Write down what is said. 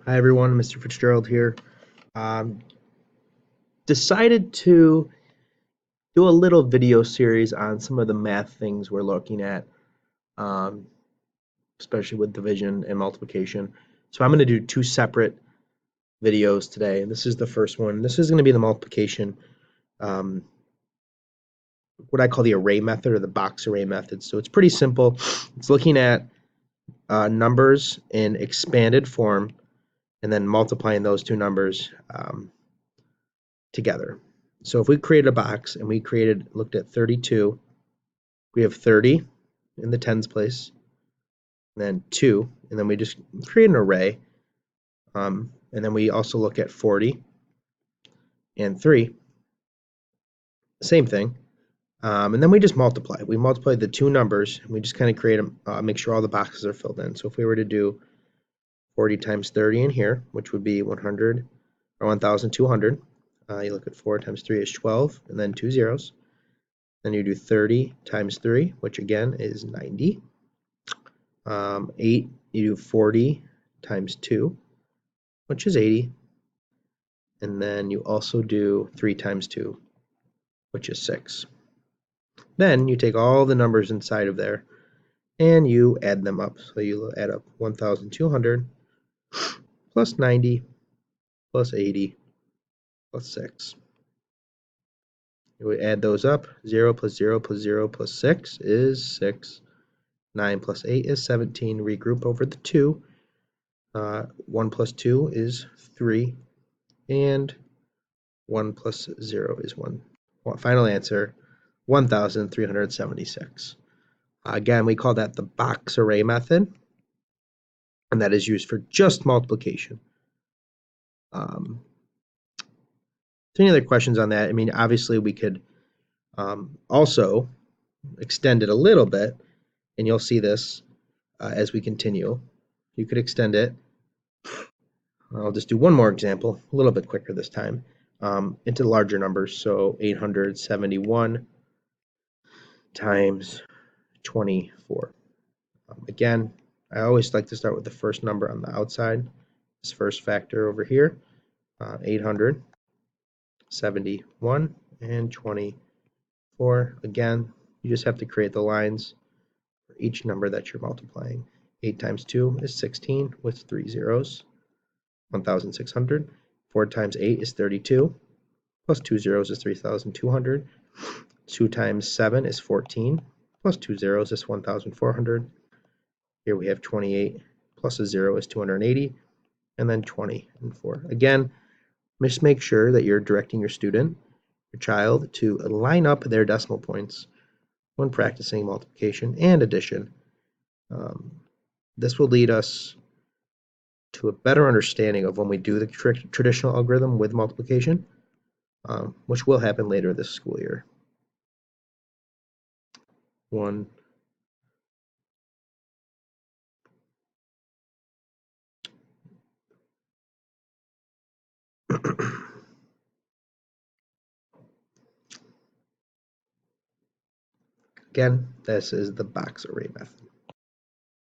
Hi everyone, Mr. Fitzgerald here. Um, Decided to do a little video series on some of the math things we're looking at, um, especially with division and multiplication. So I'm going to do two separate videos today, and this is the first one. This is going to be the multiplication, um, what I call the array method or the box array method. So it's pretty simple. It's looking at numbers in expanded form and then multiplying those two numbers together. So if we created a box and we looked at 32, we have 30 in the tens place, and then 2, and then we just create an array. And then we also look at 40 and 3, same thing. And then we just multiply. We multiply the two numbers, and we just kind of create them, make sure all the boxes are filled in. So if we were to do 40 times 30 in here, which would be 100 or 1,200, you look at 4 times 3 is 12, and then two zeros. Then you do 30 times 3, which again is 90. 8, you do 40 times 2, which is 80. And then you also do 3 times 2, which is 6. Then you take all the numbers inside of there and you add them up. So you add up 1,200 plus 90 plus 80 plus 6. You would add those up. 0 plus 0 plus 0 plus 6 is 6. 9 plus 8 is 17. Regroup over the 2. 1 plus 2 is 3. And 1 plus 0 is 1. Final answer, 1,376. Again, we call that the box array method, and that is used for just multiplication. Any other questions on that? I mean, obviously we could also extend it a little bit, and you'll see this as we continue. You could extend it. I'll just do one more example, a little bit quicker this time, into larger numbers. So 871 times 24. Again, I always like to start with the first number on the outside, this first factor over here, 871 and 24. Again, you just have to create the lines for each number that you're multiplying. 8 times 2 is 16 with 3 zeros, 1,600. 4 times 8 is 32, plus 2 zeros is 3,200. 2 times 7 is 14, plus 2 zeros is 1,400. Here we have 28 plus a 0 is 280, and then 20 and 4. Again, just make sure that you're directing your student, your child, to line up their decimal points when practicing multiplication and addition. This will lead us to a better understanding of when we do the traditional algorithm with multiplication, which will happen later this school year. One. Again, this is the box array method.